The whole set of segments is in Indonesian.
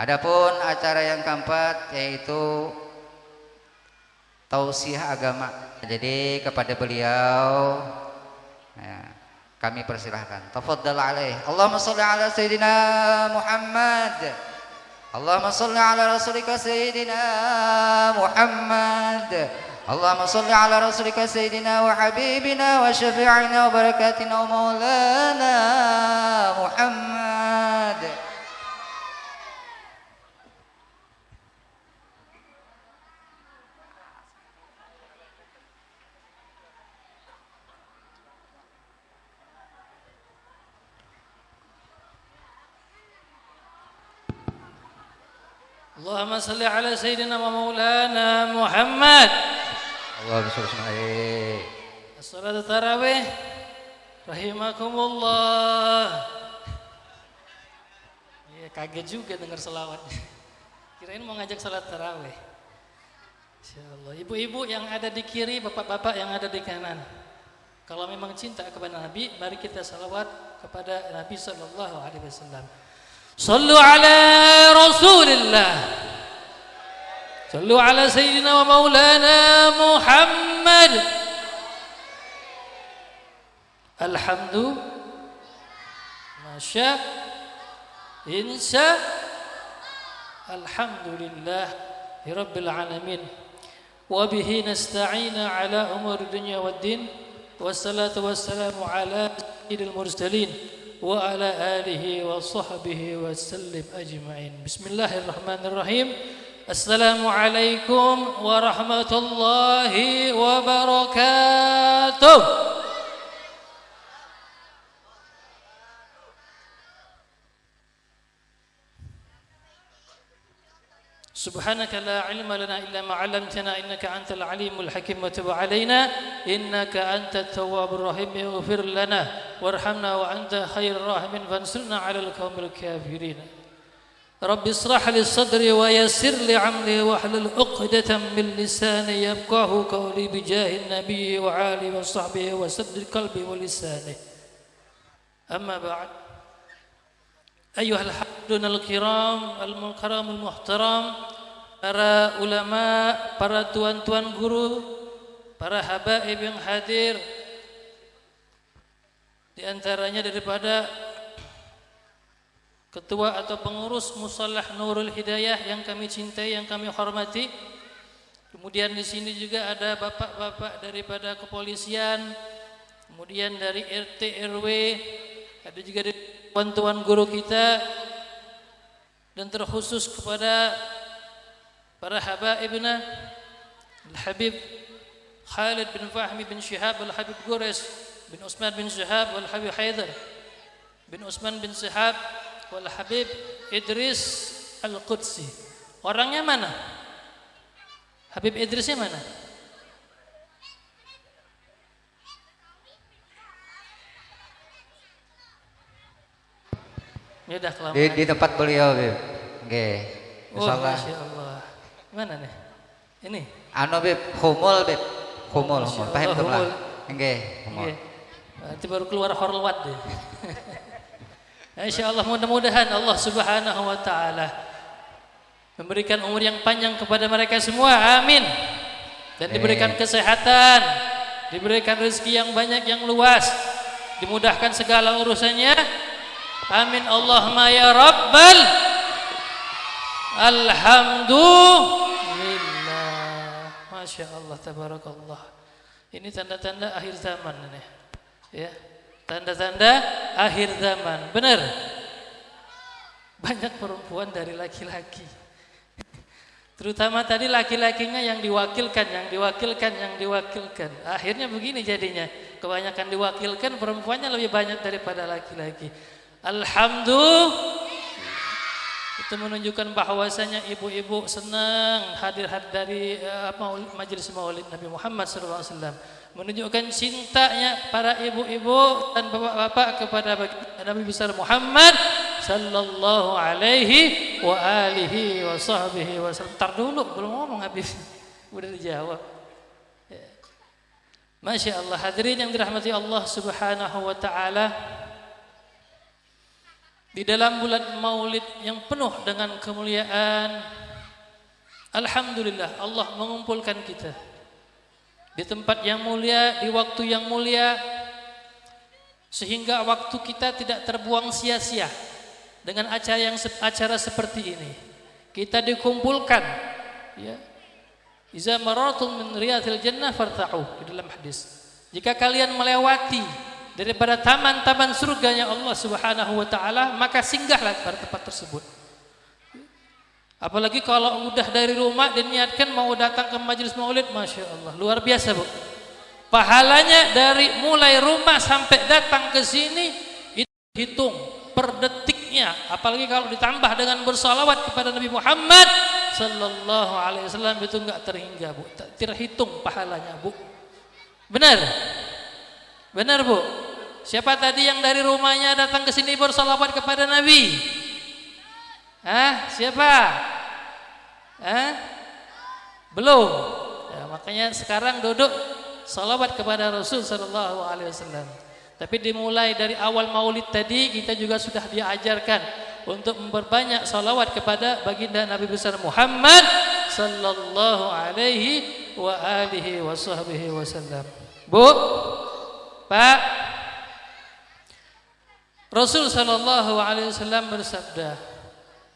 Adapun acara yang keempat yaitu tausiah agama. Jadi kepada beliau ya, kami persilahkan. Tafadhal alaih. Allahumma shalli ala sayyidina Muhammad. Allahumma shalli ala rasulika sayyidina Muhammad. Allahumma shalli ala rasulika sayyidina wa habibina wa syafi'ina wa barakatina wa maulana Muhammad. Allahumma salli ala sayyidina wa maulana Muhammad. Allahumma shalli. As-salatu tarawih rahimakumullah. Ya, kaget juga dengar selawat. Kirain mau ngajak salat tarawih. Insyaallah. Ibu-ibu yang ada di kiri, bapak-bapak yang ada di kanan. Kalau memang cinta kepada Nabi, mari kita salawat kepada Nabi sallallahu alaihi wasallam. Sallu ala Rasulillah. Sallu ala Sayyidina wa Maulana Muhammad. Alhamdu Masya Insya Alhamdulillah Rabbil Alamin. Wabihi nasta'ina ala umur dunya wad din. Wassalatu wassalamu ala sayyidil mursalin wa ala alihi wa sahbihi wa sallim ajma'in. Bismillahirrahmanirrahim. Assalamualaikum warahmatullahi wabarakatuh. Subhanaka la ilma lana illa ma 'allamtana innaka antal alimul hakim wa tub 'alaina innaka antat tawwabur rahim ighfir lana warhamna wa anta khairur rahimin fansurna 'alal qaumil kafirin. Rabbi israh li sadri wa yassir li 'amri wahlul 'uqdatam min lisani yafqahu qawli bi jahin nabiy wa alihi wa sahbihi wa saddid qalbi wa lisani. Amma ba'd. Ayuhal hadun al-kiram al-mukaramul muhtaram, para ulama, para tuan-tuan guru, para habaib yang hadir, di antaranya daripada ketua atau pengurus Musallah Nurul Hidayah yang kami cintai, yang kami hormati. Kemudian di sini juga ada bapak-bapak daripada kepolisian, kemudian dari RT RW, ada juga dari tuan-tuan guru kita, dan terkhusus kepada para habaibna Al-Habib Khalid bin Fahmi bin Syihab, Al-Habib Gures bin Utsman bin Syihab, Al-Habib Haidar bin Utsman bin Syihab, Al-Habib Idris Al-Qudsi. Orangnya mana? Habib Idrisnya mana? Di tempat beliau, Bib. Nggih. Insyaallah. Oh, masyaallah. Mana nih? Ini. Anu Bib, humul Bib. Humul. Paham tuh lah. Nggih, humul. Nanti baru keluar horlwat deh. Insyaallah, mudah-mudahan Allah Subhanahu wa taala memberikan umur yang panjang kepada mereka semua. Amin. Dan diberikan kesehatan, diberikan rezeki yang banyak yang luas, dimudahkan segala urusannya. Amin Allahumma ya Rabbal. Alhamdulillah. Masya Allah, tabarakallah. Ini tanda-tanda akhir zaman ini. Ya, tanda-tanda akhir zaman. Benar. Banyak perempuan dari laki-laki. Terutama tadi laki-lakinya yang diwakilkan. Akhirnya begini jadinya. Kebanyakan diwakilkan, perempuannya lebih banyak daripada laki-laki. Alhamdulillah. Itu menunjukkan bahwasanya ibu-ibu senang hadir dari majelis Maulid Nabi Muhammad SAW. Menunjukkan cintanya para ibu-ibu dan bapak-bapak kepada Nabi besar Muhammad sallallahu alaihi wa alihi wa sahbihi wasallam. Tar dulu, belum ngomong habis. Udah dijawab. Masya Allah, hadirin yang dirahmati Allah Subhanahu wa taala. Di dalam bulan Maulid yang penuh dengan kemuliaan, alhamdulillah Allah mengumpulkan kita di tempat yang mulia, di waktu yang mulia, sehingga waktu kita tidak terbuang sia-sia dengan acara seperti ini. Kita dikumpulkan, ya. Iza maratum min riyadil jannah farta'u, di dalam hadis. Jika kalian melewati daripada taman-taman surganya Allah Subhanahu wa taala, maka singgahlah pada tempat tersebut. Apalagi kalau udah dari rumah diniatkan mau datang ke majelis Maulid, Masya Allah, luar biasa, Bu. Pahalanya dari mulai rumah sampai datang ke sini itu hitung per detiknya, apalagi kalau ditambah dengan bersalawat kepada Nabi Muhammad sallallahu alaihi wasallam, itu enggak terhingga, Bu. Terhitung pahalanya, Bu. Benar? Benar, Bu? Siapa tadi yang dari rumahnya datang ke sini bersalawat kepada Nabi? Siapa? Belum. Ya, makanya sekarang duduk salawat kepada Rasul sallallahu alaihi wasallam. Tapi dimulai dari awal Maulid tadi kita juga sudah diajarkan untuk memperbanyak salawat kepada baginda Nabi besar Muhammad sallallahu alaihi wa alihi wasallam. Bu, Pak, Rasul sallallahu alaihi wasallam bersabda,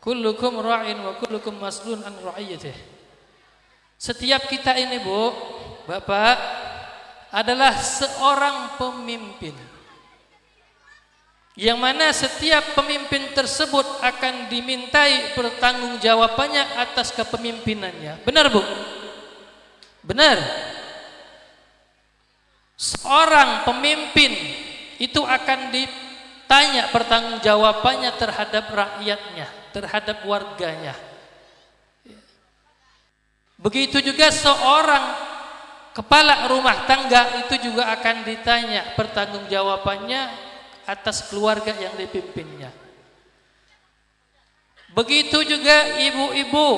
"Kullukum ra'in wa kullukum mas'ulun an ra'iyatihi." Setiap kita ini, Bu, Bapak, adalah seorang pemimpin, yang mana setiap pemimpin tersebut akan dimintai pertanggungjawabannya atas kepemimpinannya. Benar, Bu? Benar. Seorang pemimpin itu akan ditanya pertanggungjawabannya terhadap rakyatnya, terhadap warganya. Begitu juga seorang kepala rumah tangga itu juga akan ditanya pertanggungjawabannya atas keluarga yang dipimpinnya. Begitu juga ibu-ibu,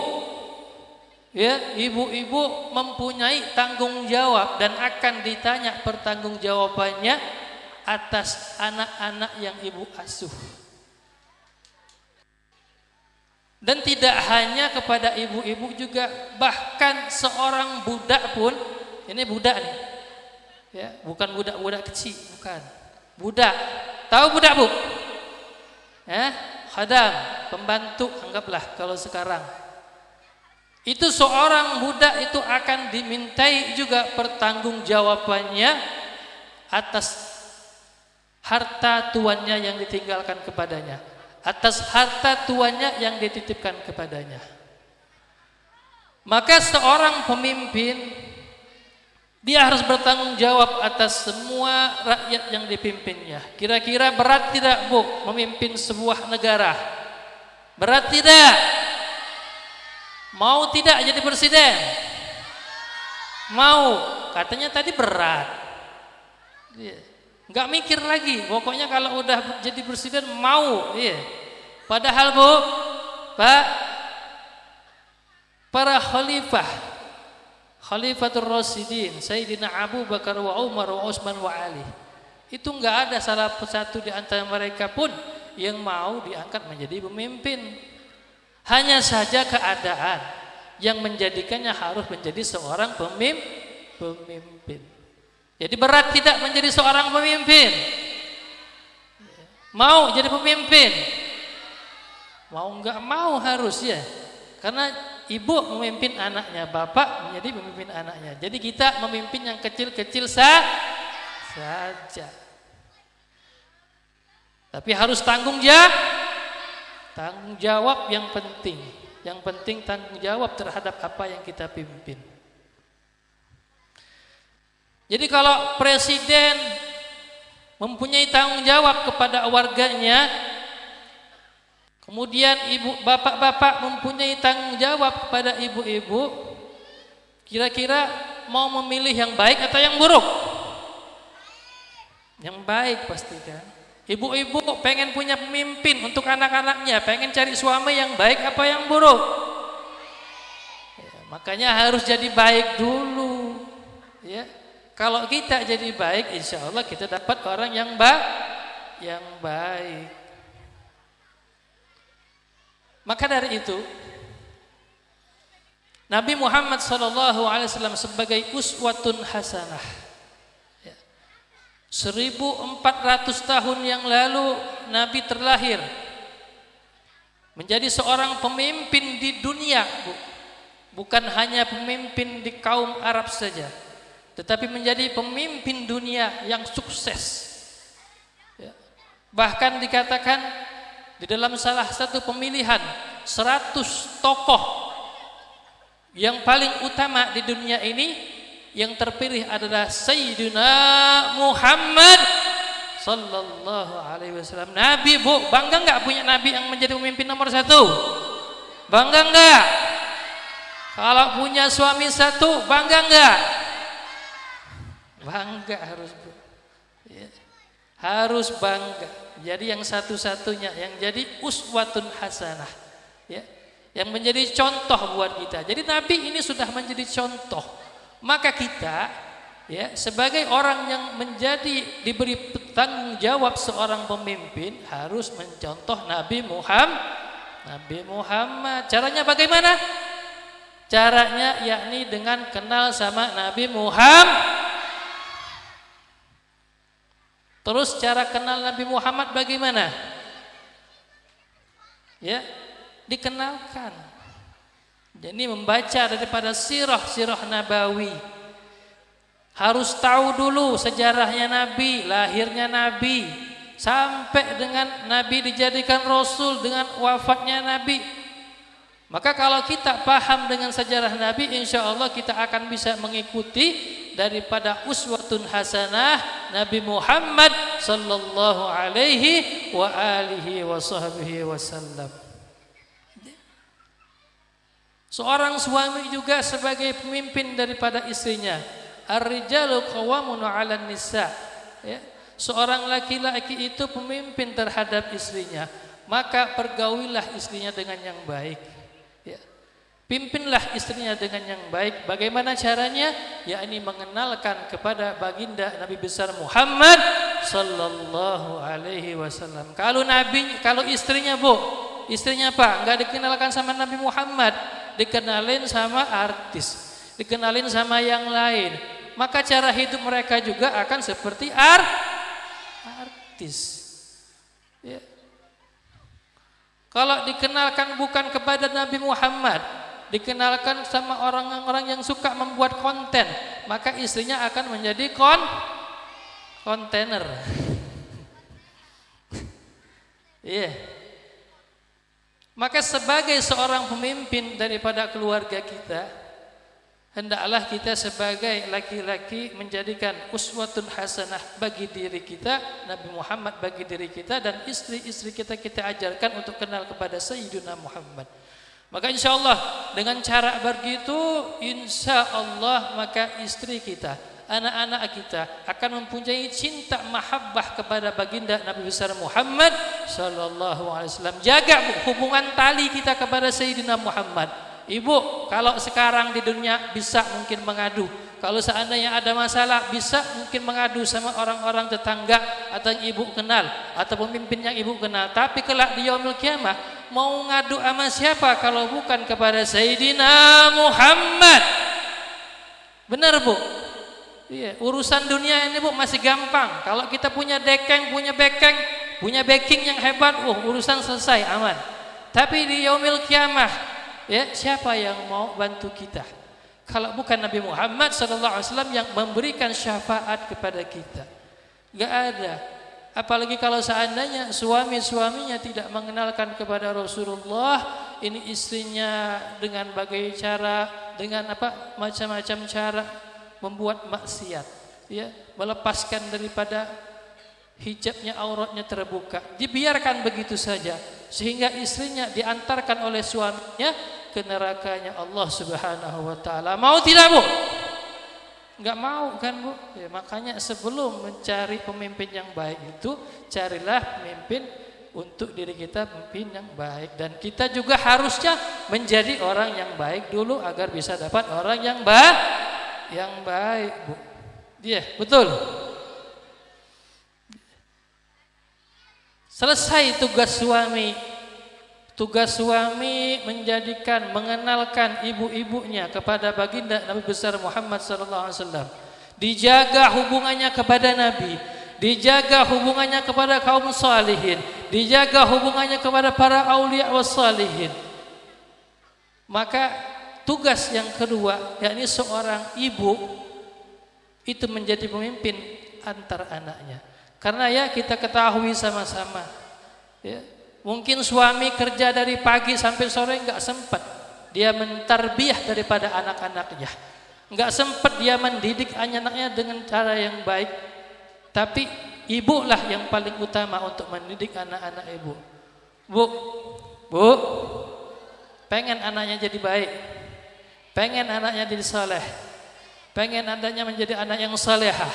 ya, ibu-ibu mempunyai tanggung jawab dan akan ditanya pertanggungjawabannya atas anak-anak yang ibu asuh. Dan tidak hanya kepada ibu-ibu juga, bahkan seorang budak pun, ini budak nih, ya, bukan budak-budak kecil, bukan, budak. Tahu budak, Bu? Khadam, pembantu, anggaplah kalau sekarang. Itu seorang budak itu akan dimintai juga pertanggungjawabannya atas harta tuannya yang ditinggalkan kepadanya, atas harta tuannya yang dititipkan kepadanya. Maka seorang pemimpin, dia harus bertanggung jawab atas semua rakyat yang dipimpinnya. Kira-kira berat tidak, Bu, memimpin sebuah negara? Berat tidak? Mau tidak jadi presiden? Mau. Katanya tadi berat. Enggak mikir lagi. Pokoknya kalau udah jadi presiden mau. Padahal, Bu, Pak, para khalifah, Khalifatul Rasyidin, Sayyidina Abu Bakar wa Umar wa Utsman wa Ali, itu enggak ada salah satu di antara mereka pun yang mau diangkat menjadi pemimpin. Hanya saja keadaan yang menjadikannya harus menjadi seorang pemimpin. Jadi berat tidak menjadi seorang pemimpin? Mau jadi pemimpin? Mau enggak mau harus, ya. Karena ibu memimpin anaknya, bapak menjadi pemimpin anaknya. Jadi kita memimpin yang kecil-kecil saja. Tapi harus tanggung jawab yang penting. Yang penting tanggung jawab terhadap apa yang kita pimpin. Jadi kalau presiden mempunyai tanggung jawab kepada warganya, kemudian bapak-bapak mempunyai tanggung jawab kepada ibu-ibu, kira-kira mau memilih yang baik atau yang buruk? Yang baik pasti kan. Ibu-ibu pengen punya pemimpin untuk anak-anaknya, pengen cari suami yang baik apa yang buruk? Ya, makanya harus jadi baik dulu. Ya, kalau kita jadi baik, insya Allah kita dapat orang yang baik. Maka dari itu Nabi Muhammad SAW sebagai uswatun hasanah. 1400 tahun yang lalu Nabi terlahir menjadi seorang pemimpin di dunia, bukan hanya pemimpin di kaum Arab saja, tetapi menjadi pemimpin dunia yang sukses. Bahkan dikatakan di dalam salah satu pemilihan 100 tokoh yang paling utama di dunia ini, yang terpilih adalah Sayyidina Muhammad sallallahu alaihi wasallam. Nabi, Bu, bangga enggak punya nabi yang menjadi pemimpin nomor 1? Bangga enggak? Kalau punya suami 1, bangga enggak? Bangga harus, Bu. Ya. Harus bangga. Jadi yang satu-satunya yang jadi uswatun hasanah, ya, yang menjadi contoh buat kita. Jadi Nabi ini sudah menjadi contoh. Maka kita, ya, sebagai orang yang menjadi diberi tanggung jawab seorang pemimpin harus mencontoh Nabi Muhammad. Caranya bagaimana? Caranya yakni dengan kenal sama Nabi Muhammad. Terus cara kenal Nabi Muhammad bagaimana? Ya, dikenalkan. Jadi membaca daripada sirah Nabawi. Harus tahu dulu sejarahnya Nabi, lahirnya Nabi, sampai dengan Nabi dijadikan Rasul, dengan wafatnya Nabi. Maka kalau kita paham dengan sejarah Nabi, insya Allah kita akan bisa mengikuti daripada uswatun hasanah Nabi Muhammad sallallahu alaihi wa alihi wa sahbihi wasallam. Seorang suami juga sebagai pemimpin daripada istrinya. Ar-rijalu qawwamun 'alan nisa. Ya. Seorang laki-laki itu pemimpin terhadap istrinya, maka pergaulilah istrinya dengan yang baik. Ya. Pimpinlah istrinya dengan yang baik. Bagaimana caranya? Yakni mengenalkan kepada baginda Nabi besar Muhammad sallallahu alaihi wasallam. Kalau istrinya, Bu, istrinya apa? Enggak dikenalkan sama Nabi Muhammad, dikenalin sama artis, dikenalin sama yang lain, maka cara hidup mereka juga akan seperti artis. Ya. Kalau dikenalkan bukan kepada Nabi Muhammad, dikenalkan sama orang-orang yang suka membuat konten, maka istrinya akan menjadi kontainer. Iya. Maka sebagai seorang pemimpin daripada keluarga kita, hendaklah kita sebagai laki-laki menjadikan uswatun hasanah bagi diri kita, Nabi Muhammad bagi diri kita, dan istri-istri kita ajarkan untuk kenal kepada Sayyidina Muhammad. Maka insya Allah dengan cara begitu, insya Allah maka istri kita, anak-anak kita akan mempunyai cinta mahabbah kepada baginda Nabi besar Muhammad sallallahu alaihi wasallam. Jaga hubungan tali kita kepada Sayyidina Muhammad. Ibu, kalau sekarang di dunia bisa mungkin mengadu. Kalau seandainya ada masalah bisa mungkin mengadu sama orang-orang tetangga atau yang ibu kenal atau pemimpin yang ibu kenal. Tapi kelak di yaumil kiamah mau ngadu sama siapa kalau bukan kepada Sayyidina Muhammad? Benar, Bu? Iya, urusan dunia ini, Bu, masih gampang. Kalau kita punya dekeng, punya backing yang hebat, urusan selesai, aman. Tapi di yaumil kiamah, ya, siapa yang mau bantu kita? Kalau bukan Nabi Muhammad SAW yang memberikan syafaat kepada kita, gak ada. Apalagi kalau seandainya suaminya tidak mengenalkan kepada Rasulullah, ini istrinya dengan bagai cara, dengan macam-macam cara membuat maksiat, ya, melepaskan daripada hijabnya, auratnya terbuka, dibiarkan begitu saja sehingga istrinya diantarkan oleh suaminya ke nerakanya Allah Subhanahu wa taala. Mau tidak, Bu? Enggak mau kan, Bu? Ya, makanya sebelum mencari pemimpin yang baik itu, carilah pemimpin untuk diri kita, pemimpin yang baik, dan kita juga harusnya menjadi orang yang baik dulu agar bisa dapat orang yang baik, Bu. Iya, betul. Selesai tugas suami, Tugas suami mengenalkan ibu-ibunya kepada baginda Nabi besar Muhammad sallallahu alaihi wasallam. Dijaga hubungannya kepada Nabi, dijaga hubungannya kepada kaum salihin, dijaga hubungannya kepada para aulia was salihin. Maka tugas yang kedua, yakni seorang ibu itu menjadi pemimpin antar anaknya. Karena ya kita ketahui sama-sama, ya, mungkin suami kerja dari pagi sampai sore enggak sempat dia mentarbiyah daripada anak-anaknya, enggak sempat dia mendidik anak-anaknya dengan cara yang baik. Tapi ibulah yang paling utama untuk mendidik anak-anak ibu. Bu, pengen anaknya jadi baik, pengen anaknya jadi saleh, pengen anaknya menjadi anak yang salehah,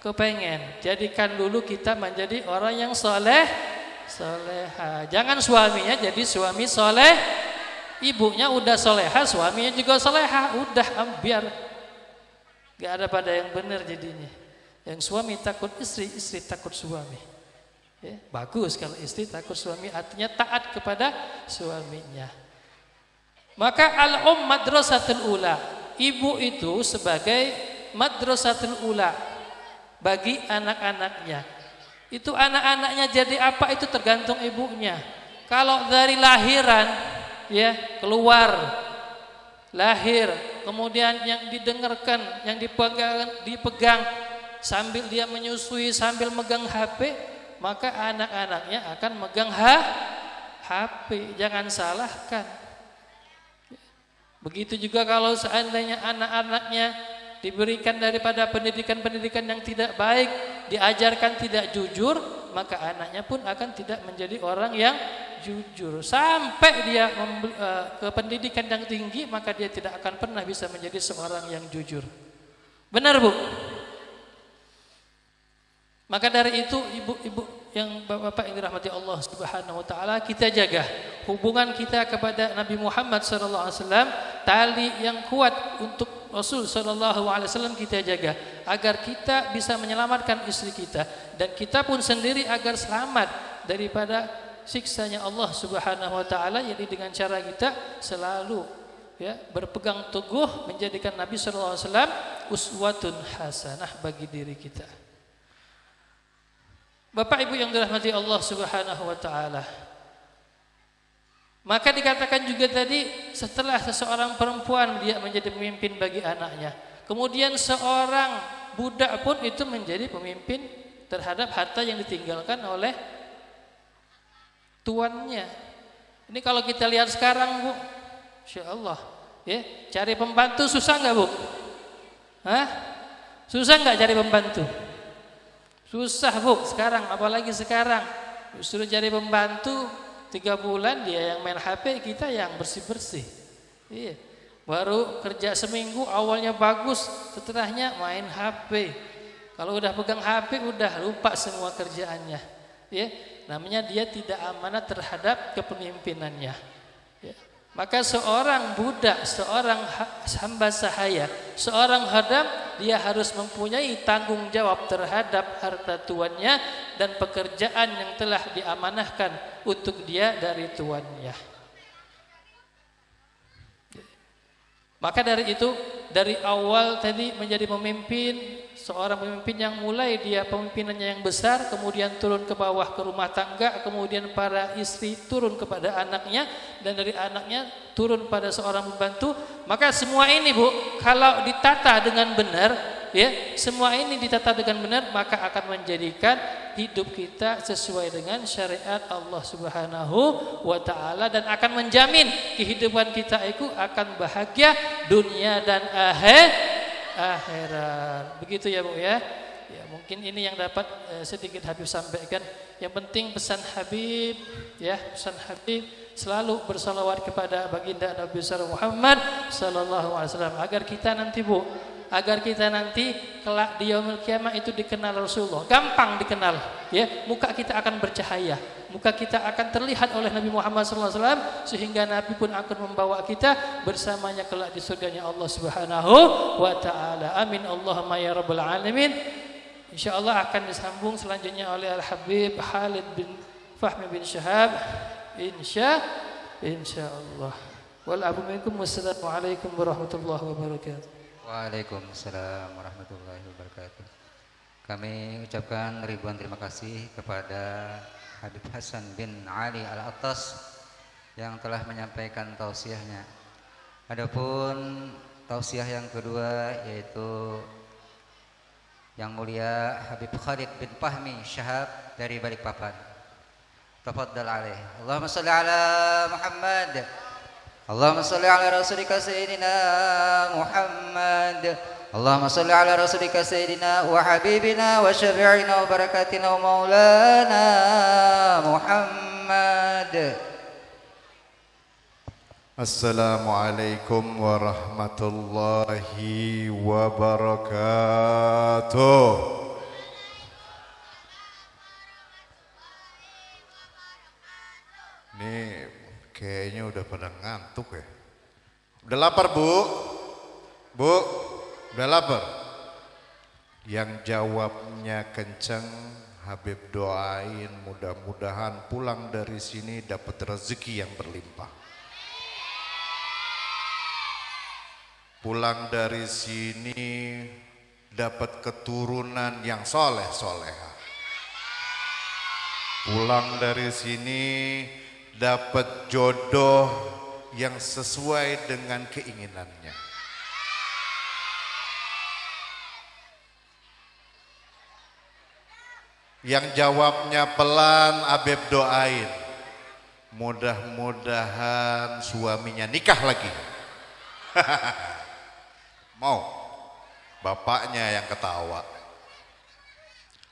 kepengen, jadikan dulu kita menjadi orang yang salehah. Jangan suaminya jadi suami soleh, ibunya udah solehah, suaminya juga solehah, udah biar gak ada pada yang benar jadinya. Yang suami takut istri, istri takut suami. Ya, bagus kalau istri takut suami, artinya taat kepada suaminya. Maka madrasatul ula, ibu itu sebagai madrasatul ula bagi anak-anaknya. Itu anak-anaknya jadi apa itu tergantung ibunya. Kalau dari lahiran, ya, keluar, lahir, kemudian yang didengarkan, yang dipegang sambil dia menyusui, sambil megang HP, maka anak-anaknya akan megang HP. Jangan salahkan. Begitu juga kalau seandainya anak-anaknya diberikan daripada pendidikan-pendidikan yang tidak baik, diajarkan tidak jujur, maka anaknya pun akan tidak menjadi orang yang jujur. Sampai dia ke pendidikan yang tinggi, maka dia tidak akan pernah bisa menjadi seorang yang jujur. Benar, Bu? Maka dari itu ibu-ibu yang bapak-bapak yang dirahmati Allah Subhanahu wa taala, kita jaga hubungan kita kepada Nabi Muhammad sallallahu alaihi wasallam, tali yang kuat untuk Rasul sallallahu alaihi wasallam kita jaga agar kita bisa menyelamatkan istri kita dan kita pun sendiri agar selamat daripada siksanya Allah Subhanahu wa taala, yakni dengan cara kita selalu, ya, berpegang teguh menjadikan Nabi sallallahu alaihi wasallam uswatun hasanah bagi diri kita. Bapak Ibu yang dirahmati Allah Subhanahu wa taala. Maka dikatakan juga tadi, setelah seseorang perempuan dia menjadi pemimpin bagi anaknya, kemudian seorang budak pun itu menjadi pemimpin terhadap harta yang ditinggalkan oleh tuannya. Ini kalau kita lihat sekarang, Bu, Insya Allah, ya, cari pembantu susah nggak, Bu? Hah? Susah nggak cari pembantu? Susah, Bu, sekarang, apalagi sekarang disuruh cari pembantu 3 bulan dia yang main HP, kita yang bersih-bersih. Iya. Baru kerja seminggu awalnya bagus, setelahnya main HP. Kalau udah pegang HP udah lupa semua kerjaannya. Ya, namanya dia tidak amanah terhadap kepemimpinannya. Ya. Maka seorang budak, seorang hamba sahaya, seorang khadam, dia harus mempunyai tanggung jawab terhadap harta tuannya dan pekerjaan yang telah diamanahkan untuk dia dari tuannya. Maka dari itu, dari awal tadi menjadi pemimpin, seorang pemimpin yang mulai dia pemimpinannya yang besar, kemudian turun ke bawah ke rumah tangga, kemudian para istri turun kepada anaknya, dan dari anaknya turun pada seorang pembantu. Maka semua ini, Bu, kalau ditata dengan benar, ya, semua ini ditata dengan benar, maka akan menjadikan hidup kita sesuai dengan syariat Allah Subhanahu wa taala dan akan menjamin kehidupan kita itu akan bahagia dunia dan akhirat. Begitu ya, Bu, ya. Ya, mungkin ini yang dapat sedikit Habib sampaikan. Yang penting pesan Habib, ya, pesan Habib selalu bersalawat kepada baginda Nabi besar Muhammad sallallahu alaihi wasallam agar kita nanti, Bu, agar kita nanti kelak di yaumul kiamah itu dikenal Rasulullah, gampang dikenal, ya, muka kita akan bercahaya, muka kita akan terlihat oleh Nabi Muhammad SAW, sehingga Nabi pun akan membawa kita bersamanya kelak di surganya Allah Subhanahu wa taala. Amin Allahumma ya rabbal alamin. Insyaallah akan disambung selanjutnya oleh Al Habib Khalid bin Fahmi bin Syahab insyaallah. Wal afu minkum wassalamu alaikum warahmatullahi wabarakatuh. Waalaikumsalam warahmatullahi wabarakatuh. Kami ucapkan ribuan terima kasih kepada Habib Hasan bin Ali Al-Attas yang telah menyampaikan tausiahnya. Adapun tausiah yang kedua yaitu Yang Mulia Habib Khalid bin Fahmi Syahab dari Balikpapan. Tafadhal alaih. Allahumma shalli ala Muhammad. Allahumma shalli ala rasulika sayyidina Muhammad. Allahumma shalli ala rasulika sayyidina wa habibina wa syafi'ina wa barakatina wa maulana Muhammad. Assalamualaikum warahmatullahi wabarakatuh. Ini kayaknya udah pada ngantuk ya. Udah lapar bu? Bu, udah lapar? Yang jawabnya kenceng, Habib doain mudah-mudahan pulang dari sini dapat rezeki yang berlimpah. Pulang dari sini dapat keturunan yang soleh-soleha. Pulang dari sini dapat jodoh yang sesuai dengan keinginannya. Yang jawabnya pelan, Habib doain. Mudah-mudahan suaminya nikah lagi. Mau bapaknya yang ketawa.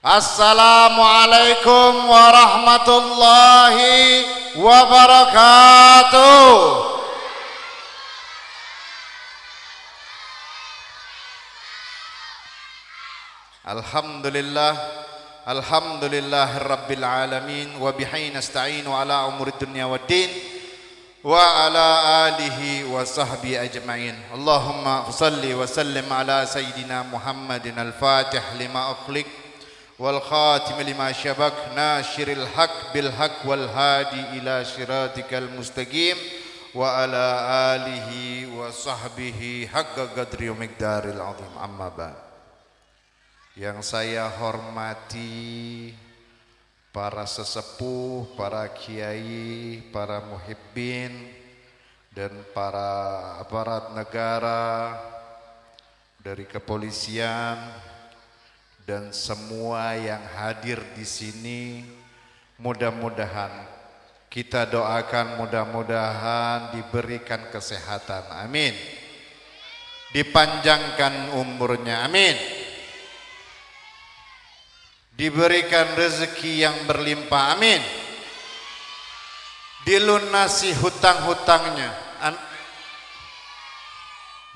Assalamualaikum warahmatullahi wabarakatuh. Alhamdulillah, alhamdulillahirabbil alamin wa bihi nasta'inu ala umurid dunya waddin wa ala alihi wa sahbihi ajma'in. Allahumma salli wa sallim ala sayyidina Muhammadin al-fatih lima ukhliq wal khatim lima syabak nasyiril haq bil haq wal hadi ila syiratikal mustaqim wa ala alihi wa sahbihi haqqa qadri wa miqdaril azim. Amma ba'd. Yang saya hormati para sesepuh, para kiai, para muhibbin, dan para aparat negara dari kepolisian dan semua yang hadir di sini, mudah-mudahan kita doakan mudah-mudahan diberikan kesehatan, amin. Dipanjangkan umurnya, amin. Diberikan rezeki yang berlimpah, amin. Dilunasi hutang-hutangnya.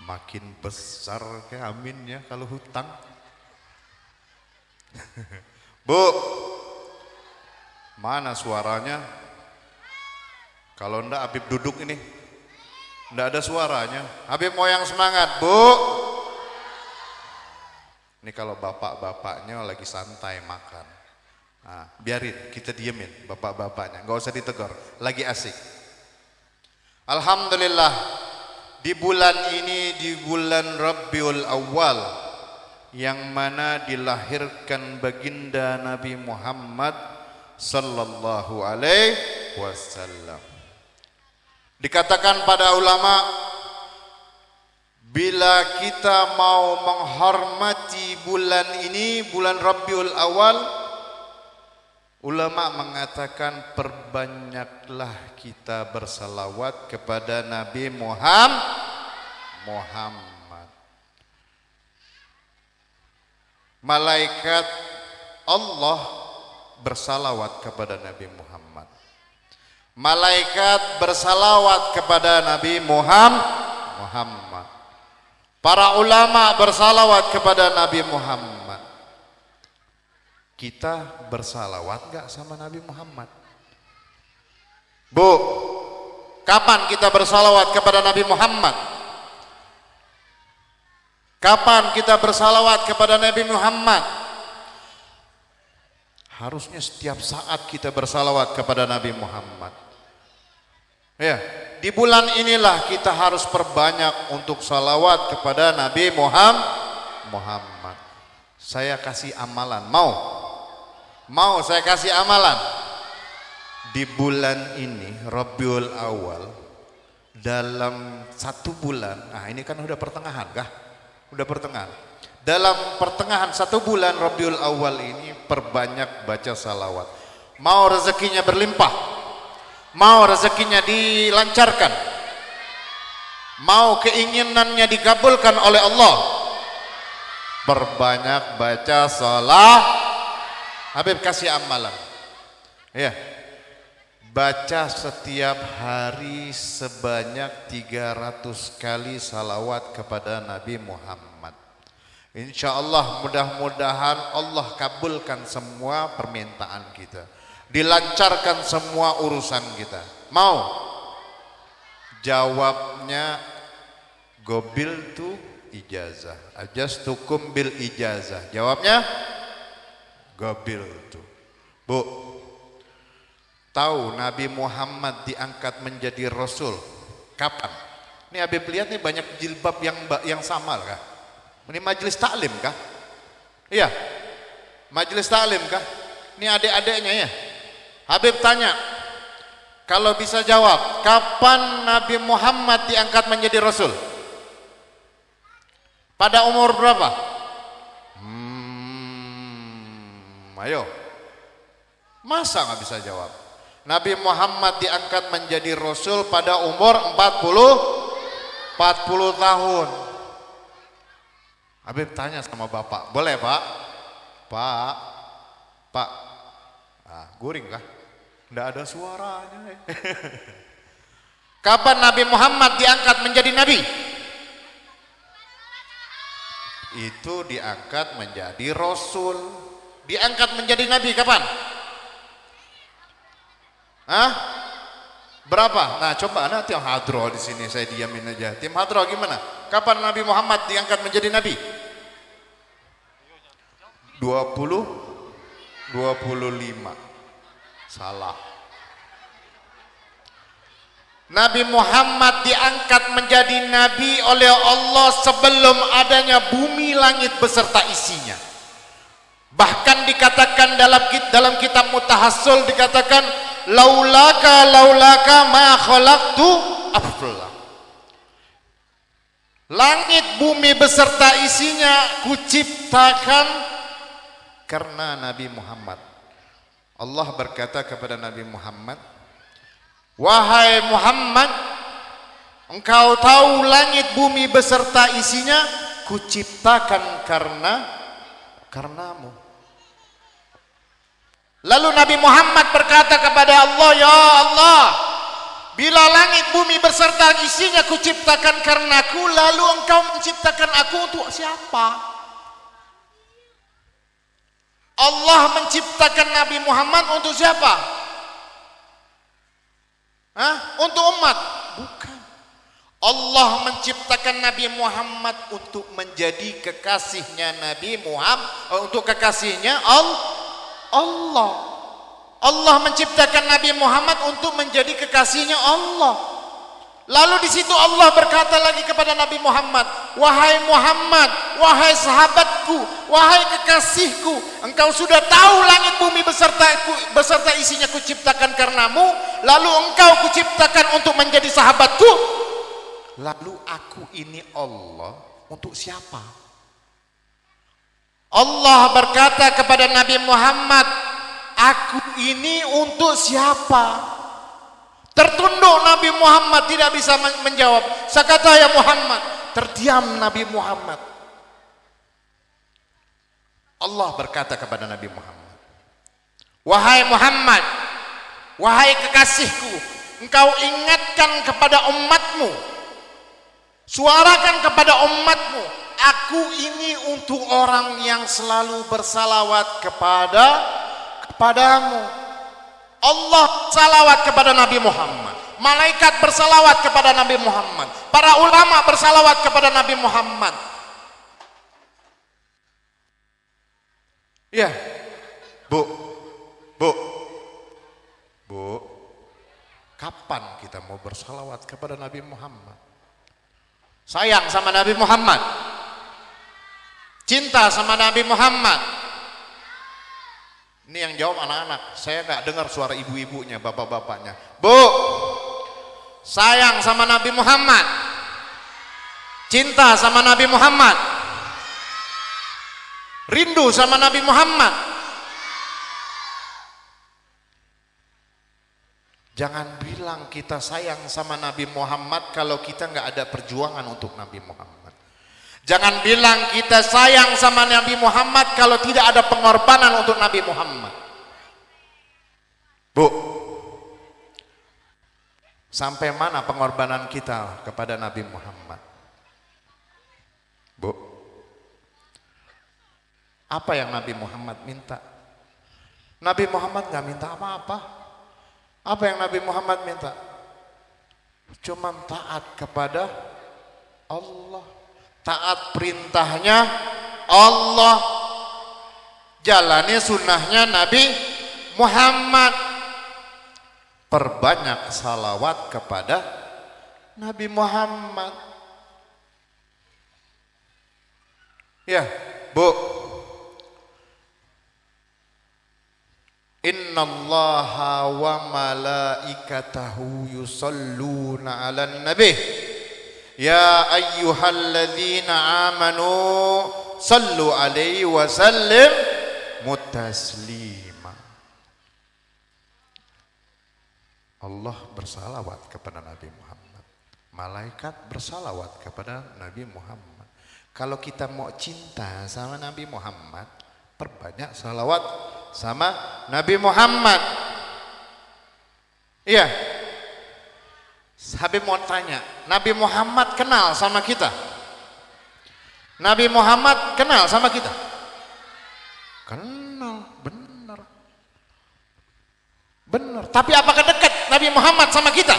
Makin besar ke aminnya kalau hutang. Bu, mana suaranya? Kalau enggak Habib duduk ini. Enggak ada suaranya. Habib mau yang semangat, Bu. Ini kalau bapak-bapaknya lagi santai makan. Nah, biarin, kita diemin bapak-bapaknya. Nggak usah ditegur, lagi asik. Alhamdulillah, di bulan ini, di bulan Rabiul Awal, yang mana dilahirkan baginda Nabi Muhammad sallallahu alaihi wasallam. Dikatakan pada ulama, bila kita mau menghormati bulan ini, bulan Rabiul Awal, ulama mengatakan perbanyaklah kita bersalawat kepada Nabi Muhammad. Malaikat Allah bersalawat kepada Nabi Muhammad. Malaikat bersalawat kepada Nabi Muhammad. Para ulama bersalawat kepada Nabi Muhammad. Kita bersalawat gak sama Nabi Muhammad? Bu, kapan kita bersalawat kepada Nabi Muhammad? Kapan kita bersalawat kepada Nabi Muhammad? Harusnya setiap saat kita bersalawat kepada Nabi Muhammad. Ya, di bulan inilah kita harus perbanyak untuk salawat kepada Nabi Muhammad. Saya kasih amalan, mau saya kasih amalan. Di bulan ini Rabiul Awal, dalam 1 bulan, nah ini kan udah pertengahan kah? Udah pertengahan. Dalam pertengahan 1 bulan Rabiul Awal ini perbanyak baca salawat. Mau rezekinya berlimpah, mau rezekinya dilancarkan, mau keinginannya dikabulkan oleh Allah, perbanyak baca salawat. Habib kasih amalan. Ya. Baca setiap hari sebanyak 300 kali salawat kepada Nabi Muhammad. Insya Allah mudah-mudahan Allah kabulkan semua permintaan kita, dilancarkan semua urusan kita. Mau? Jawabnya gobil tu ijazah, ajastukum bil ijazah. Jawabnya gobil tu. Bu, tahu Nabi Muhammad diangkat menjadi Rasul kapan? Ini Habib lihat nih banyak jilbab yang sama kah? Ini majelis taklim kah? Iya, majelis taklim kah? Ini adik-adiknya ya. Habib tanya, kalau bisa jawab, kapan Nabi Muhammad diangkat menjadi Rasul? Pada umur berapa? Ayo, masa nggak bisa jawab? Nabi Muhammad diangkat menjadi Rasul pada umur 40 tahun. Habib tanya sama bapak, boleh pak? Pak, guring kah? Nggak ada suaranya. Kapan Nabi Muhammad diangkat menjadi Nabi? Itu diangkat menjadi Rasul. Diangkat menjadi Nabi kapan? Berapa? Nah coba tim hadro di sini saya diamin aja. Tim hadro gimana? Kapan Nabi Muhammad diangkat menjadi Nabi? 25. Salah. Nabi Muhammad diangkat menjadi Nabi oleh Allah sebelum adanya bumi langit beserta isinya. Bahkan dikatakan dalam kitab Mutahassul dikatakan laulaka ma khalaqtu afla. Langit bumi beserta isinya kuciptakan karena Nabi Muhammad. Allah berkata kepada Nabi Muhammad, wahai Muhammad, engkau tahu langit bumi beserta isinya kuciptakan karenamu. Lalu Nabi Muhammad berkata kepada Allah, ya Allah, bila langit bumi beserta isinya kuciptakan karenaku, lalu engkau menciptakan aku untuk siapa? Allah menciptakan Nabi Muhammad untuk siapa? Untuk umat? Bukan. Allah menciptakan Nabi Muhammad untuk menjadi kekasihnya Nabi Muhammad, untuk kekasihnya Allah. Allah menciptakan Nabi Muhammad untuk menjadi kekasihnya Allah. Lalu di situ Allah berkata lagi kepada Nabi Muhammad, wahai Muhammad, wahai sahabatku, wahai kekasihku, engkau sudah tahu langit bumi beserta isinya kuciptakan karenamu, lalu engkau kuciptakan untuk menjadi sahabatku. Lalu aku ini Allah untuk siapa? Allah berkata kepada Nabi Muhammad, aku ini untuk siapa? Tertunduk Nabi Muhammad tidak bisa menjawab. Sakata ya Muhammad, terdiam Nabi Muhammad. Allah berkata kepada Nabi Muhammad, wahai Muhammad, wahai kekasihku, engkau ingatkan kepada umatmu, suarakan kepada umatmu, aku ini untuk orang yang selalu bersalawat kepadamu. Allah salawat kepada Nabi Muhammad, malaikat bersalawat kepada Nabi Muhammad, para ulama bersalawat kepada Nabi Muhammad. Ya, Bu, Kapan kita mau bersalawat kepada Nabi Muhammad? Sayang sama Nabi Muhammad, cinta sama Nabi Muhammad. Ini yang jawab anak-anak. Saya nggak dengar suara ibu-ibunya, bapak-bapaknya. Bu, sayang sama Nabi Muhammad, cinta sama Nabi Muhammad, rindu sama Nabi Muhammad. Jangan bilang kita sayang sama Nabi Muhammad kalau kita nggak ada perjuangan untuk Nabi Muhammad. Jangan bilang kita sayang sama Nabi Muhammad kalau tidak ada pengorbanan untuk Nabi Muhammad. Bu, sampai mana pengorbanan kita kepada Nabi Muhammad? Bu, apa yang Nabi Muhammad minta? Nabi Muhammad nggak minta apa-apa. Apa yang Nabi Muhammad minta? Cuma taat kepada Allah, taat perintahnya Allah, jalani sunnahnya Nabi Muhammad, perbanyak salawat kepada Nabi Muhammad. Ya, Bu, innallaha wa malaikatahu yusalluna 'alan nabi ya ayyuhalladzina amanu sallu 'alaihi wa sallim mutaslima. Allah bersalawat kepada Nabi Muhammad, malaikat bersalawat kepada Nabi Muhammad. Kalau kita mau cinta sama Nabi Muhammad, perbanyak salawat sama Nabi Muhammad. Iya, Habib mau tanya, Nabi Muhammad kenal sama kita? Nabi Muhammad kenal sama kita? Kenal, benar. Benar. Tapi apakah dekat Nabi Muhammad sama kita?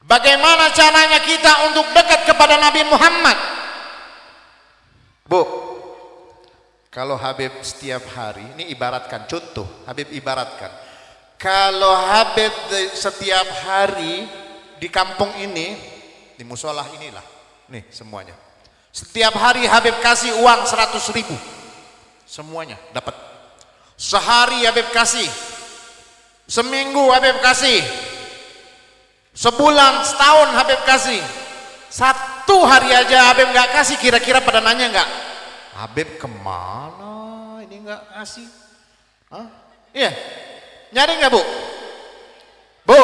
Bagaimana caranya kita untuk dekat kepada Nabi Muhammad? Bu, kalau Habib setiap hari, ini ibaratkan contoh, Habib ibaratkan, kalau Habib setiap hari di kampung ini, di musola inilah, nih semuanya, setiap hari Habib kasih uang 100.000, semuanya dapat. Sehari Habib kasih, seminggu Habib kasih, sebulan, setahun Habib kasih, satu hari aja Habib nggak kasih, kira-kira pada nanya nggak? Habib kemana ini nggak kasih? Hah? Iya, nyari nggak Bu? Bu,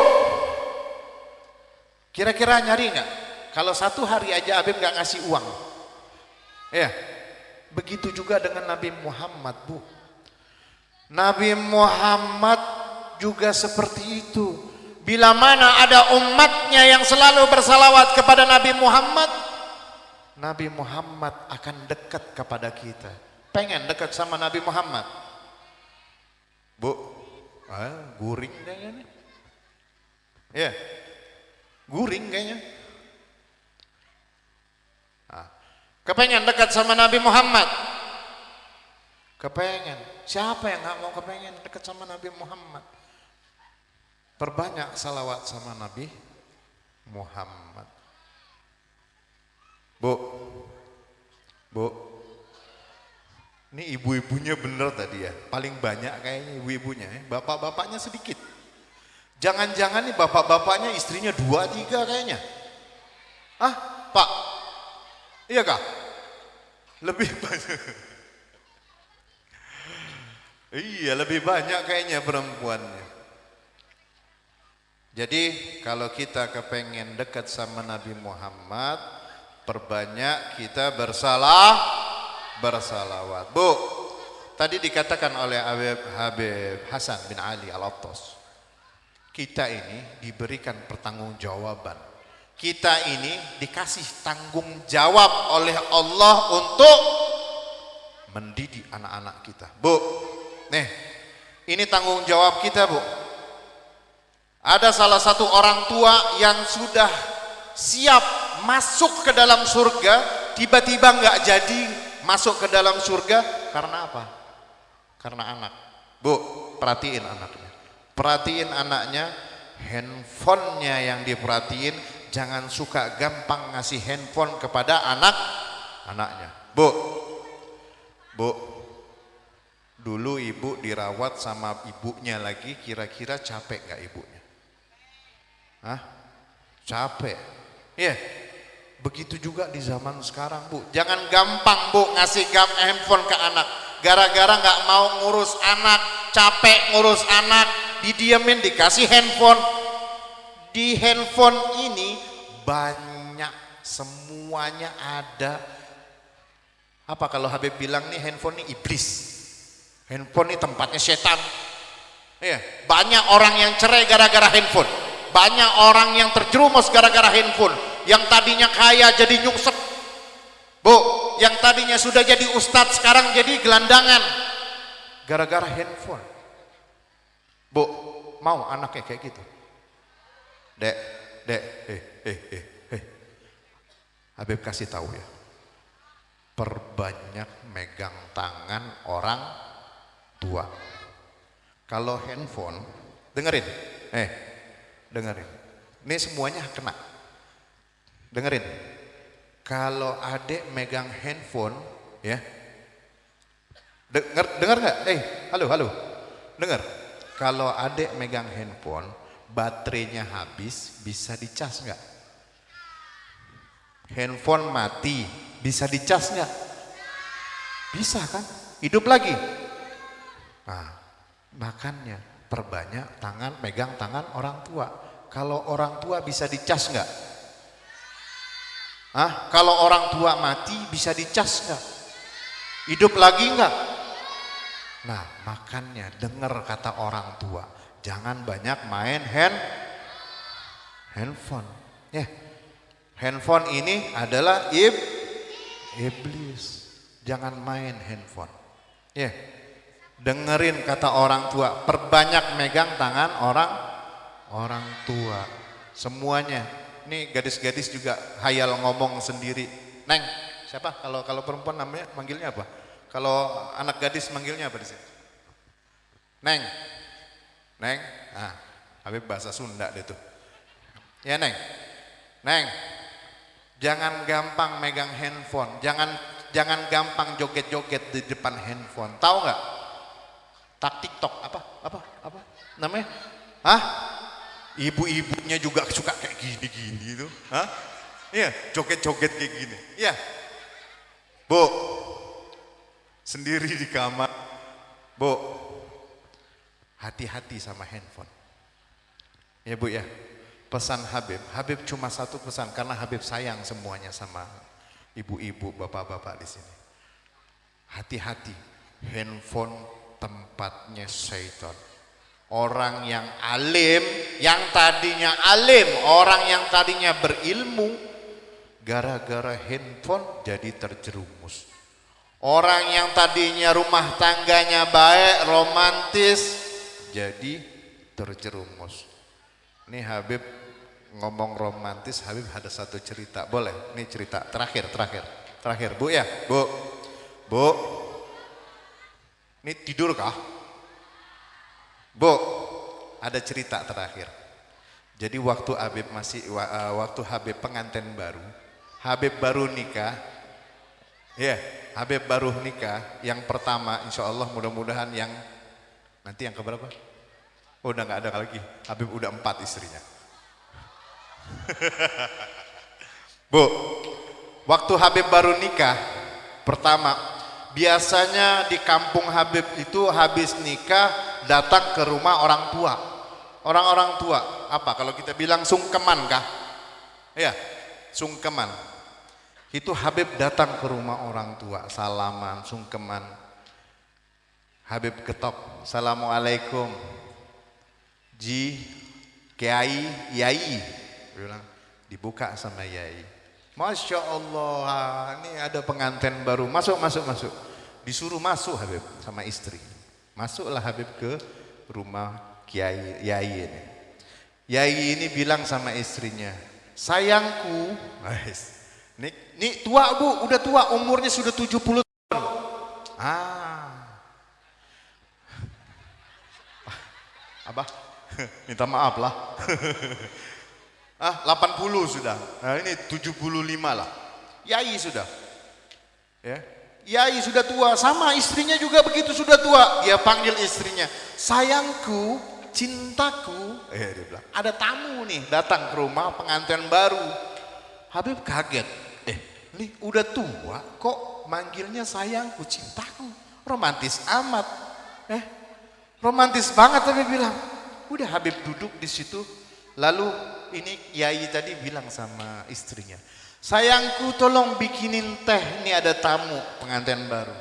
kira-kira nyari nggak? Kalau satu hari aja Habib nggak ngasih uang, iya. Begitu juga dengan Nabi Muhammad, Bu. Nabi Muhammad juga seperti itu. Bila mana ada umatnya yang selalu bersalawat kepada Nabi Muhammad, Nabi Muhammad akan dekat kepada kita. Pengen dekat sama Nabi Muhammad? Bu, guring kayaknya nih. Ya, guring kayaknya. Kepengen dekat sama Nabi Muhammad? Kepengen. Siapa yang gak mau kepengen dekat sama Nabi Muhammad? Perbanyak salawat sama Nabi Muhammad. Bu, ini ibu-ibunya bener tadi ya, paling banyak kayaknya ibu-ibunya, bapak-bapaknya sedikit. Jangan-jangan nih bapak-bapaknya istrinya 2-3 kayaknya. Pak, iya kah? Lebih banyak. Iya, lebih banyak kayaknya perempuannya. Jadi kalau kita kepengen dekat sama Nabi Muhammad, perbanyak kita bersalawat. Bu, tadi dikatakan oleh Habib Hasan bin Ali Al-Attas, kita ini diberikan pertanggungjawaban. Kita ini dikasih tanggung jawab oleh Allah untuk mendidik anak-anak kita. Bu, nih, ini tanggung jawab kita, Bu. Ada salah satu orang tua yang sudah siap masuk ke dalam surga, tiba-tiba nggak jadi masuk ke dalam surga karena apa? Karena anak. Bu, perhatiin anaknya. Perhatiin anaknya, handphonenya yang diperhatiin, jangan suka gampang ngasih handphone kepada anaknya. Bu, dulu ibu dirawat sama ibunya lagi, kira-kira capek gak ibunya? Hah? Capek? Iya. Begitu juga di zaman sekarang, Bu. Jangan gampang, Bu, ngasih handphone ke anak. Gara-gara gak mau ngurus anak, capek ngurus anak, didiemin, dikasih handphone. Di handphone ini banyak, semuanya ada. Apa kalau Habib bilang nih, handphone ini iblis, handphone ini tempatnya setan. Iya, banyak orang yang cerai gara-gara handphone, banyak orang yang terjerumus gara-gara handphone. Yang tadinya kaya jadi nyungsep, Bu. Yang tadinya sudah jadi ustadz sekarang jadi gelandangan gara-gara handphone. Bu, mau anaknya kayak gitu? Dek, Habib kasih tahu ya, perbanyak megang tangan orang tua. Kalau handphone, dengerin, ini semuanya kena. Dengerin, kalau adik megang handphone, ya, dengar nggak? Halo, dengar. Kalau adik megang handphone, baterainya habis, bisa dicas nggak? Handphone mati, bisa dicas nggak? Bisa kan? Hidup lagi. Nah, makanya perbanyak megang tangan orang tua. Kalau orang tua bisa dicas nggak? Kalau orang tua mati bisa dicas nggak? Hidup lagi nggak? Nah, makanya dengar kata orang tua, jangan banyak main handphone. Ya, handphone ini adalah iblis. Jangan main handphone. Ya, dengerin kata orang tua, perbanyak megang tangan orang tua. Semuanya. Ini gadis-gadis juga hayal ngomong sendiri. Neng, siapa? Kalau perempuan namanya manggilnya apa? Kalau anak gadis manggilnya apa di sini? Neng. Habib bahasa Sunda deh tuh. Ya Neng. Jangan gampang megang handphone. Jangan gampang joget-joget di depan handphone. Tahu nggak? TikTok apa namanya? Ibu-ibunya juga suka kayak gini tuh. Iya, joget-joget kayak gini. Iya. Bu, sendiri di kamar. Bu, hati-hati sama handphone. Ya Bu ya. Pesan Habib cuma satu pesan, karena Habib sayang semuanya sama ibu-ibu, bapak-bapak di sini. Hati-hati, handphone tempatnya syaitan. Orang yang alim, yang tadinya alim, orang yang tadinya berilmu, gara-gara handphone jadi terjerumus. Orang yang tadinya rumah tangganya baik, romantis, jadi terjerumus. Ini Habib ngomong romantis, Habib ada satu cerita, boleh? Ini cerita terakhir, Bu ya, Bu, ini tidur kah? Bu, ada cerita terakhir. Jadi waktu Habib pengantin baru, Habib baru nikah, Habib baru nikah, yang pertama, insya Allah mudah-mudahan yang nanti yang keberapa? Oh, udah nggak ada lagi. Habib udah 4 istrinya. Bu, waktu Habib baru nikah, pertama, biasanya di kampung Habib itu habis nikah datang ke rumah orang tua. Orang-orang tua, apa kalau kita bilang sungkeman kah? Ya, sungkeman. Itu Habib datang ke rumah orang tua, salaman, sungkeman. Habib ketok, Assalamualaikum. Ji, Kiai, Yai. Bilang, dibuka sama Yai. Masya Allah, ini ada pengantin baru, masuk. Disuruh masuk Habib sama istri. Masuklah Habib ke rumah Kiai Yai ini. Yai ini bilang sama istrinya, sayangku, ini tua Bu, udah tua, umurnya sudah 70 tahun. Abah, Minta maaf lah. 80 sudah. Nah ini 75 lah. Yai sudah. Ya. Yai sudah tua, sama istrinya juga begitu sudah tua. Dia panggil istrinya, sayangku, cintaku. Dia bilang, ada tamu nih datang ke rumah pengantin baru. Habib kaget. Ini udah tua kok manggilnya sayangku, cintaku. Romantis amat. Romantis banget Habib bilang. Udah Habib duduk di situ. Lalu ini Yai tadi bilang sama istrinya, sayangku tolong bikinin teh, ini ada tamu pengantin baru.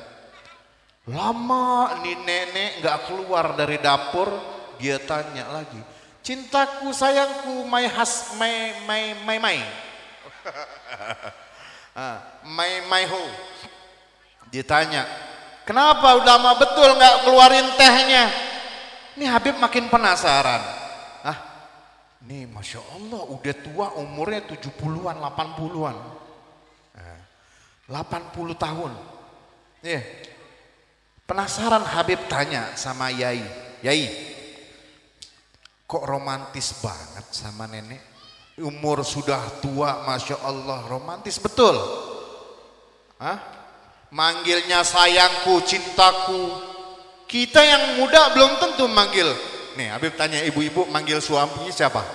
Lama nih nenek gak keluar dari dapur, dia tanya lagi, cintaku sayangku my ho. Dia tanya, kenapa udah lama betul gak keluarin tehnya? Ini Habib makin penasaran. Nih Masya Allah udah tua umurnya 70-an 80-an 80 tahun. Penasaran Habib tanya sama Yai, Yai kok romantis banget sama nenek, umur sudah tua Masya Allah romantis betul. Manggilnya sayangku, cintaku. Kita yang muda belum tentu manggil. Nih Habib tanya ibu-ibu manggil suaminya siapa?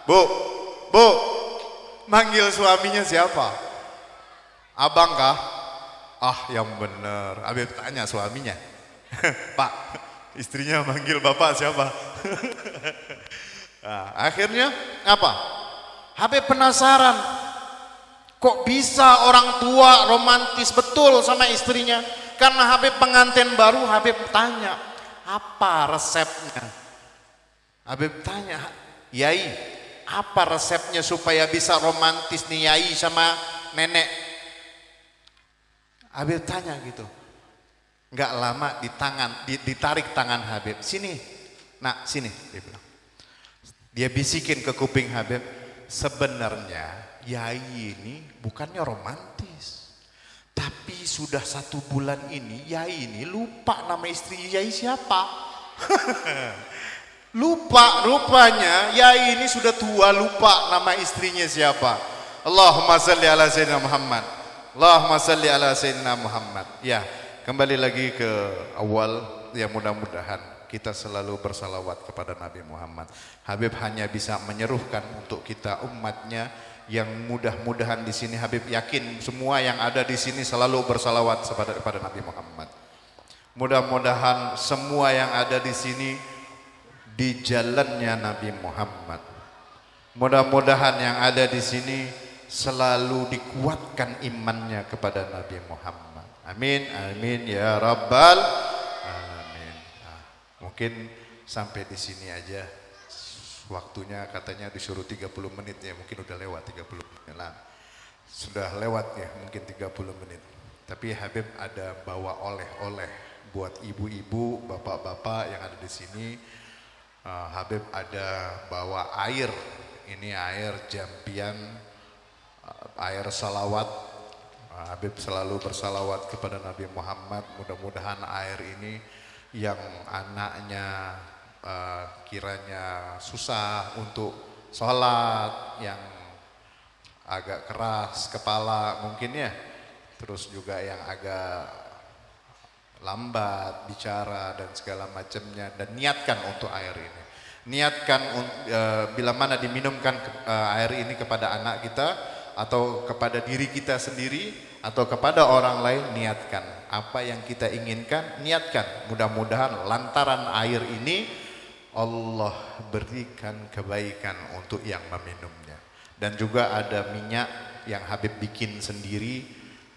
Bu, manggil suaminya siapa? Abang kah? Yang bener. Habib tanya suaminya. Pak, istrinya manggil bapak siapa? Akhirnya apa? Habib penasaran. Kok bisa orang tua romantis betul sama istrinya? Karena Habib pengantin baru, Habib tanya, apa resepnya? Habib tanya, Yai, apa resepnya supaya bisa romantis nih Yai sama nenek? Habib tanya gitu. Enggak lama ditarik tangan Habib. Sini, nak sini. Dia bilang. Dia bisikin ke kuping Habib, sebenarnya Yai ini bukannya romantis. Tapi sudah 1 bulan ini Yai ini lupa nama istri Yai siapa. Lupa rupanya Yai ini sudah tua, lupa nama istrinya siapa. Allahumma salli ala Sayyidina Muhammad. Allahumma salli ala Sayyidina Muhammad. Ya, kembali lagi ke awal. Ya mudah-mudahan kita selalu bersalawat kepada Nabi Muhammad. Habib hanya bisa menyerukan untuk kita umatnya yang mudah-mudahan di sini Habib yakin semua yang ada di sini selalu bersalawat kepada Nabi Muhammad. Mudah-mudahan semua yang ada di sini di jalannya Nabi Muhammad. Mudah-mudahan yang ada di sini selalu dikuatkan imannya kepada Nabi Muhammad. Amin, amin ya rabbal alamin. Mungkin sampai di sini aja. Waktunya katanya disuruh 30 menit ya, mungkin udah lewat 30 menit lah. Sudah lewat ya, mungkin 30 menit. Tapi Habib ada bawa oleh-oleh buat ibu-ibu, bapak-bapak yang ada di sini. Habib ada bawa air. Ini air jampian, air salawat. Habib selalu bersalawat kepada Nabi Muhammad. Mudah-mudahan air ini yang anaknya kiranya susah untuk sholat, yang agak keras kepala mungkin ya, terus juga yang agak lambat bicara dan segala macamnya, dan niatkan untuk air ini. Niatkan bila mana diminumkan air ini kepada anak kita atau kepada diri kita sendiri atau kepada orang lain, niatkan apa yang kita inginkan, niatkan. Mudah-mudahan lantaran air ini Allah berikan kebaikan untuk yang meminumnya. Dan juga ada minyak yang Habib bikin sendiri,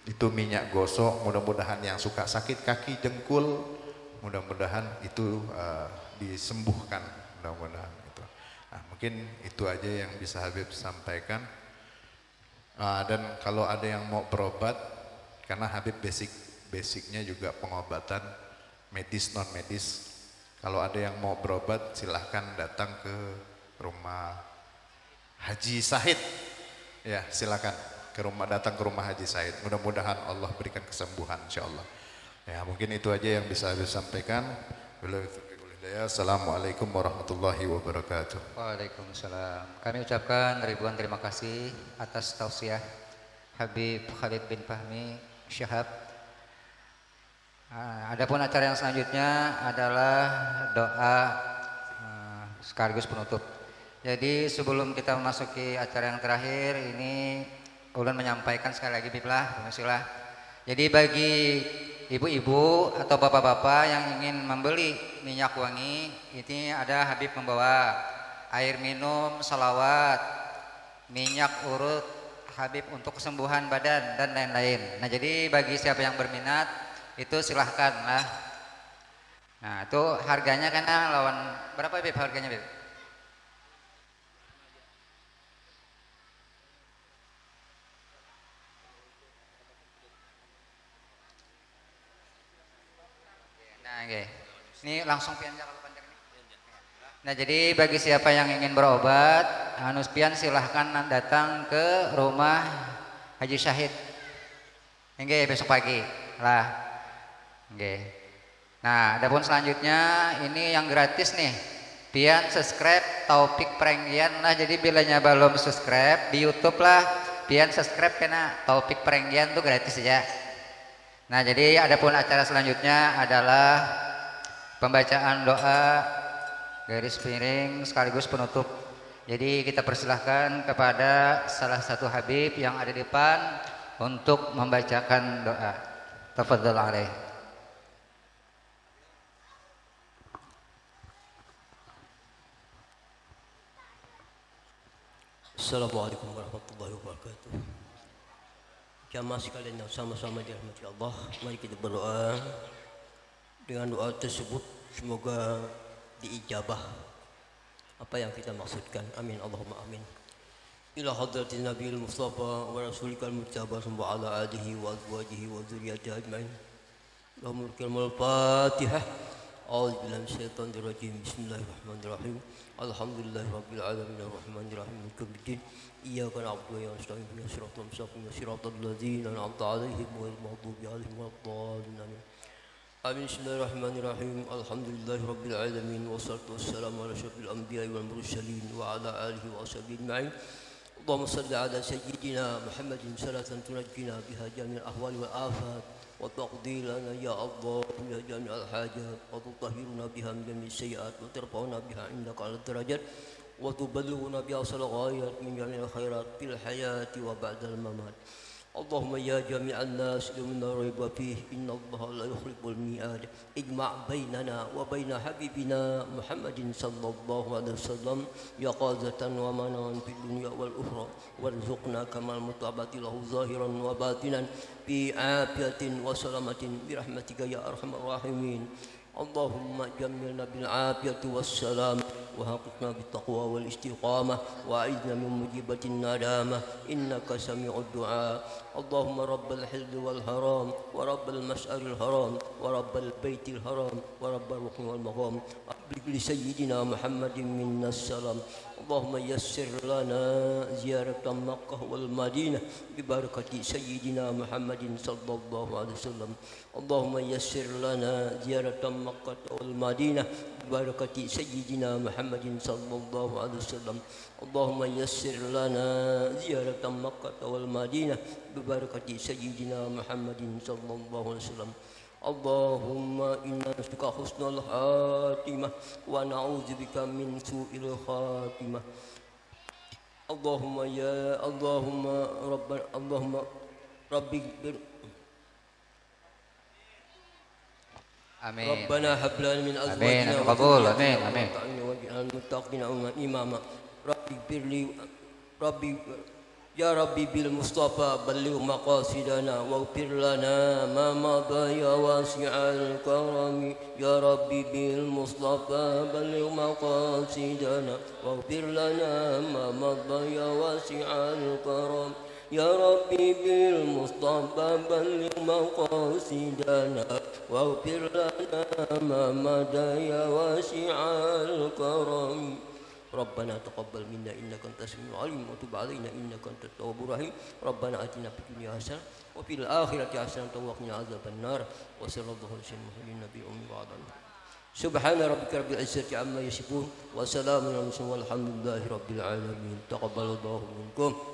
itu minyak gosok. Mudah-mudahan yang suka sakit kaki dengkul, mudah-mudahan itu disembuhkan, mudah-mudahan itu. Mungkin itu aja yang bisa Habib sampaikan. Dan kalau ada yang mau berobat, karena Habib basicnya juga pengobatan medis non medis. Kalau ada yang mau berobat silahkan datang ke rumah Haji Said. Ya silahkan datang ke rumah Haji Said. Mudah-mudahan Allah berikan kesembuhan insyaallah. Ya mungkin itu aja yang bisa Habib sampaikan. Assalamualaikum warahmatullahi wabarakatuh. Waalaikumsalam. Kami ucapkan ribuan terima kasih atas tausiah Habib Khalid bin Fahmi Syahab. Adapun acara yang selanjutnya adalah doa sekaligus penutup. Jadi sebelum kita memasuki acara yang terakhir ini, ulun menyampaikan sekali lagi Biblah, permisilah. Jadi bagi ibu-ibu atau bapak-bapak yang ingin membeli minyak wangi, ini ada Habib membawa air minum, salawat, minyak urut Habib untuk kesembuhan badan dan lain-lain. Nah jadi bagi siapa yang berminat itu silahkan lah. Nah itu harganya karena lawan berapa Habib harganya Habib? Oke. Ini langsung pian kalau panjang ini. Nah, jadi bagi siapa yang ingin berobat, Hanus pian silahkan datang ke rumah Haji Syahid. Oke, besok pagi lah. Oke. Nah, adapun selanjutnya ini yang gratis nih. Pian subscribe Taufik Prenggian lah. Jadi bilanya belum subscribe di YouTube lah, pian subscribe karena Taufik Prenggian tuh gratis aja. Nah jadi adapun acara selanjutnya adalah pembacaan doa garis miring sekaligus penutup. Jadi kita persilahkan kepada salah satu Habib yang ada di depan untuk membacakan doa. Tafadhal alaih. Assalamualaikum warahmatullahi wabarakatuh. Jamaah sekalian yang sama-sama dirahmati Allah, mari kita berdoa. Dengan doa tersebut semoga diijabah apa yang kita maksudkan. Amin Allahumma amin. Ila hadratin Nabiil Mustafa wa rasulikal mujtaba wa ala alihi wa azwajihi wa dzurriyyatihi ajmain. Allahumma kamal Fatihah. A'udzu billahi minasyaitonir rajim. Bismillahirrahmanirrahim. Alhamdulillahirabbil alamin arrahmanir rahim maliki yaumiddin. Iyyaka na'budu wa iyyaka nasta'in ihdinas siratal mustaqim siratal ladzina an'amta 'alaihim ghairil maghdubi 'alaihim waladdallin. Amin. Bismillahirrahmanirrahim. Alhamdulillahirabbil alamin wassalatu wassalamu ala asyrafil anbiya'i wal mursalin wa ala alihi wa sahbihi ajma'in. Allahumma shalli ala sayyidina Muhammadin salatan tunajjina biha jami'al ahwali wal afat وتقضي لنا يا الله يا جميع الحاجات وتطهرنا بها من جميع السيئات وترفعنا بها عندك على الدرجات وتبلغنا بها أصل الغايات من جميع الخيرات في الحياة وبعد الممات. اللهم يا جميع الناس لمن ريب فيه إن الله لا يخلف الميعاد اجمع بيننا وبين حبيبنا محمد صلى الله عليه وسلم يقظة ومناما في الدنيا والأخرى وارزقنا كمال المتابعة له ظاهرا وباطنا في عافية وسلامة برحمتك يا أرحم الراحمين. اللهم جملنا بالعافية والسلام وحققنا بالتقوى والاستقامة وأعذنا من مجيبة الندامة إنك سميع الدعاء. اللهم رب الحل والحرام ورب المشعر الحرام ورب البيت الحرام ورب الركن والمقام أبلغ لسيدنا محمد منا السلام. اللهم يسر لنا زيارة مكة والمدينة ببركة سيدنا محمد صلى الله عليه وسلم. اللهم يسر لنا زيارة مكة والمدينة ببركة سيدنا محمد صلى الله عليه وسلم. اللهم يسر لنا زيارة مكة والمدينة ببركة سيدنا محمد صلى الله عليه وسلم. اللهم إنا نسألك حسن الخاتمة ونعوذ بك من سوء الخاتمة. اللهم يا اللهم ربي Amin. ربنا هب لنا من Amin. أزواجنا Qabul. Amin. Amin. واجعلنا المتقين إماما. ربي اغفر لي ربي يا ربي بالمصطفى بلغ مقاصدنا واغفر لنا ما مضى يا واسع الكرم. يا ربي بالمصطفى بلغ مقاصدنا واغفر لنا ما مضى يا واسع الكرم. يا ربي بالمصطفى بلغ مقاصدنا واغفر لنا ما مضى يا واسع الكرم. ربنا تقبل منا إنك أنت السميع العليم وتب علينا إنك أنت التواب الرحيم. ربنا آتنا في الدنيا حسنة وفي الآخرة حسنة وقنا عذاب النار. وصلى الله على سيدنا محمد النبي الأمي وعلى آله Subhana rabbika rabbil izzati amma yasifun wa salamun alal mursalin walhamdulillahi rabbil alamin. Taqabbalallahu minkum.